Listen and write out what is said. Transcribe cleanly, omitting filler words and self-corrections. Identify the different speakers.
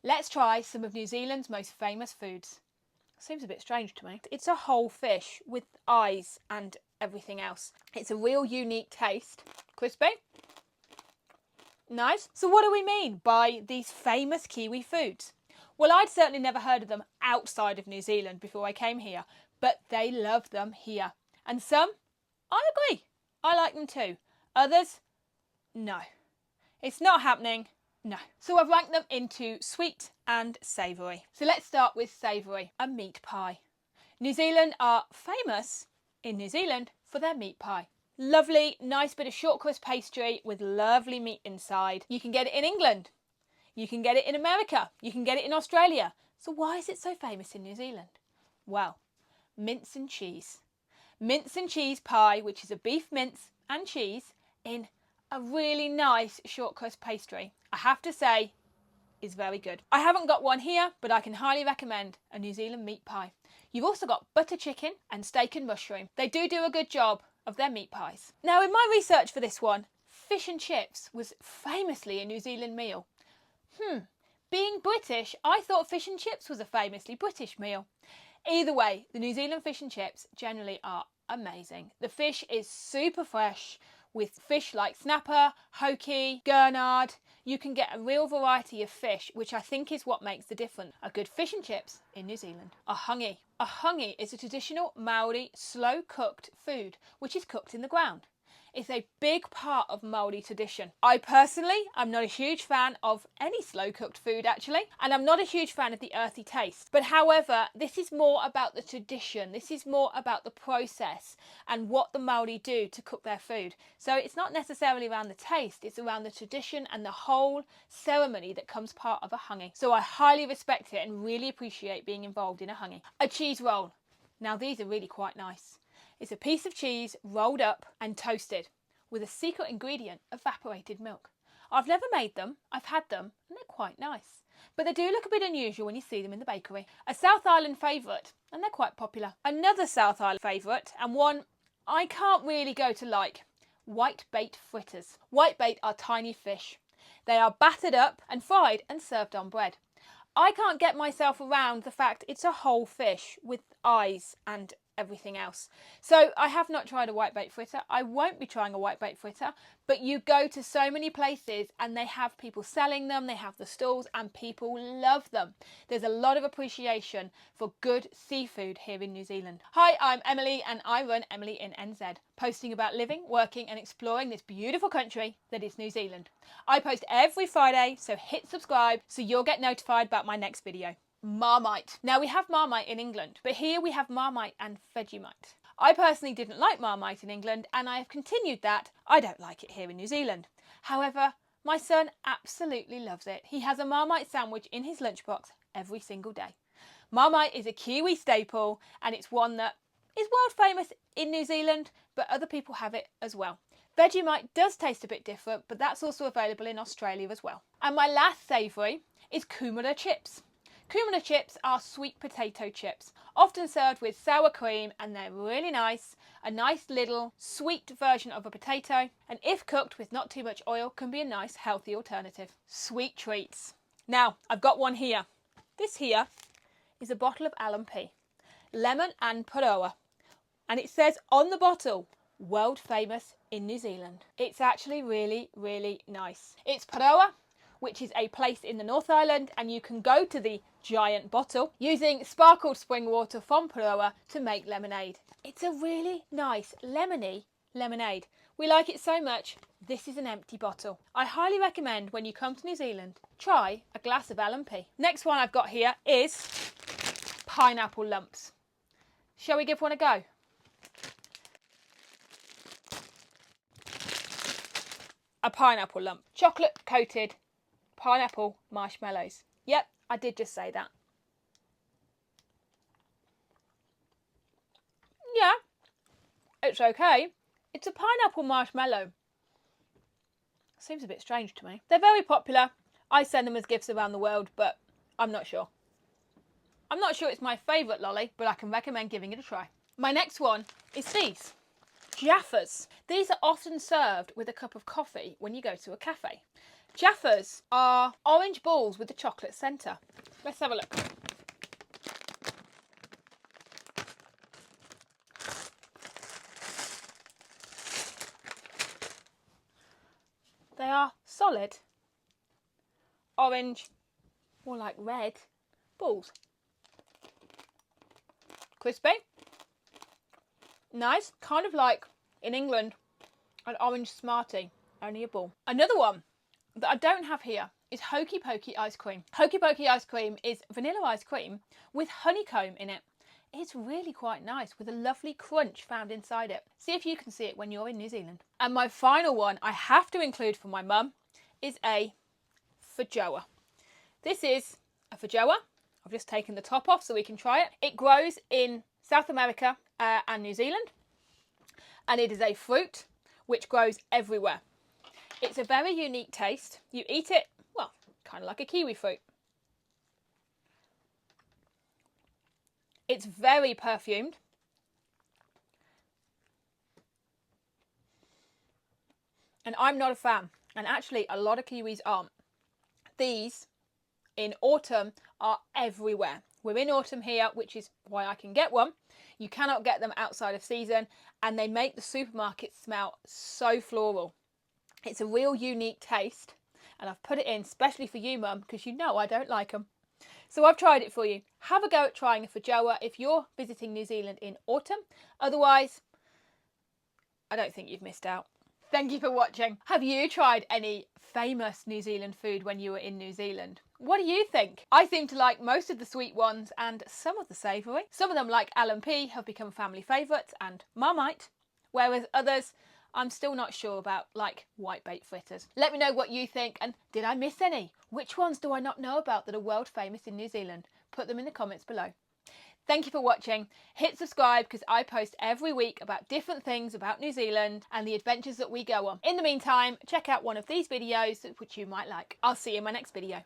Speaker 1: Let's try some of New Zealand's most famous foods. Seems a bit strange to me. It's a whole fish with eyes and everything else. It's a real unique taste. Crispy. Nice. So what do we mean by these famous Kiwi foods? Well, I'd certainly never heard of them outside of New Zealand before I came here, but they love them here. And some, I agree, I like them too. Others, no. It's not happening, no. So I've ranked them into sweet and savoury. So let's start with savoury, a meat pie. New Zealand are famous in New Zealand for their meat pie. Lovely, nice bit of short crust pastry with lovely meat inside. You can get it in England. You can get it in America. You can get it in Australia. So why is it so famous in New Zealand? Well, mince and cheese. Mince and cheese pie, which is a beef mince and cheese in a really nice short crust pastry. I have to say, is very good. I haven't got one here, but I can highly recommend a New Zealand meat pie. You've also got butter chicken and steak and mushroom. They do a good job of their meat pies. Now, in my research for this one, fish and chips was famously a New Zealand meal. Being British, I thought fish and chips was a famously British meal. Either way, the New Zealand fish and chips generally are amazing. The fish is super fresh with fish like snapper, hokey, gurnard. You can get a real variety of fish, which I think is what makes the difference. A good fish and chips in New Zealand. A hangi. A hangi is a traditional Maori slow cooked food, which is cooked in the ground. It's a big part of Maori tradition. I personally am not a huge fan of any slow cooked food actually, and I'm not a huge fan of the earthy taste. But however, this is more about the tradition. This is more about the process and what the Maori do to cook their food. So it's not necessarily around the taste, it's around the tradition and the whole ceremony that comes part of a hangi. So I highly respect it and really appreciate being involved in a hangi. A cheese roll. Now these are really quite nice. It's a piece of cheese rolled up and toasted with a secret ingredient, evaporated milk. I've never made them, I've had them, and they're quite nice. But they do look a bit unusual when you see them in the bakery. A South Island favourite, and they're quite popular. Another South Island favourite, and one I can't really go to like, whitebait fritters. Whitebait are tiny fish. They are battered up and fried and served on bread. I can't get myself around the fact it's a whole fish with eyes and everything else. So I have not tried a whitebait fritter. I won't be trying a whitebait fritter, but you go to so many places and they have people selling them, they have the stalls and people love them. There's a lot of appreciation for good seafood here in New Zealand. Hi, I'm Emily and I run Emily in NZ, posting about living, working and exploring this beautiful country that is New Zealand. I post every Friday, so hit subscribe so you'll get notified about my next video. Marmite. Now we have Marmite in England, but here we have Marmite and Vegemite. I personally didn't like Marmite in England and I have continued that. I don't like it here in New Zealand. However, my son absolutely loves it. He has a Marmite sandwich in his lunchbox every single day. Marmite is a Kiwi staple and it's one that is world famous in New Zealand, but other people have it as well. Vegemite does taste a bit different, but that's also available in Australia as well. And my last savoury is Kumara Chips. Kumara chips are sweet potato chips, often served with sour cream, and they're really nice. A nice little sweet version of a potato, and if cooked with not too much oil, can be a nice healthy alternative. Sweet treats. Now, I've got one here. This here is a bottle of L&P, lemon and Paeroa, and it says on the bottle, world famous in New Zealand. It's actually really, really nice. It's Paeroa, which is a place in the North Island, and you can go to the giant bottle using sparkled spring water from Paeroa to make lemonade. It's a really nice lemony lemonade. We like it so much, this is an empty bottle. I highly recommend when you come to New Zealand, try a glass of L&P. Next one I've got here is pineapple lumps. Shall we give one a go? A pineapple lump, chocolate coated pineapple marshmallows. Yep, I did just say that. Yeah, it's okay. It's a pineapple marshmallow. Seems a bit strange to me. They're very popular. I send them as gifts around the world, but I'm not sure. I'm not sure it's my favourite lolly, but I can recommend giving it a try. My next one is these. Jaffas. These are often served with a cup of coffee when you go to a cafe. Jaffas are orange balls with a chocolate centre. Let's have a look. They are solid orange, more like red, balls. Crispy. Nice. Kind of like, in England, an orange Smartie, only a ball. Another one that I don't have here is Hokey Pokey ice cream. Hokey Pokey ice cream is vanilla ice cream with honeycomb in it. It's really quite nice with a lovely crunch found inside it. See if you can see it when you're in New Zealand. And my final one I have to include for my mum is a Feijoa. This is a Feijoa. I've just taken the top off so we can try it. It grows in South America and New Zealand, and it is a fruit which grows everywhere. It's a very unique taste. You eat it, well, kind of like a kiwi fruit. It's very perfumed. And I'm not a fan. And actually, a lot of kiwis aren't. These, in autumn, are everywhere. We're in autumn here, which is why I can get one. You cannot get them outside of season. And they make the supermarkets smell so floral. It's a real unique taste. And I've put it in especially for you, Mum, because you know I don't like them. So I've tried it for you. Have a go at trying a Feijoa if you're visiting New Zealand in autumn. Otherwise, I don't think you've missed out. Thank you for watching. Have you tried any famous New Zealand food when you were in New Zealand? What do you think? I seem to like most of the sweet ones and some of the savoury. Some of them, like L&P, have become family favourites, and Marmite, whereas others I'm still not sure about, like Whitebait fritters. Let me know what you think, and did I miss any? Which ones do I not know about that are world famous in New Zealand? Put them in the comments below. Thank you for watching. Hit subscribe because I post every week about different things about New Zealand and the adventures that we go on. In the meantime, check out one of these videos which you might like. I'll see you in my next video.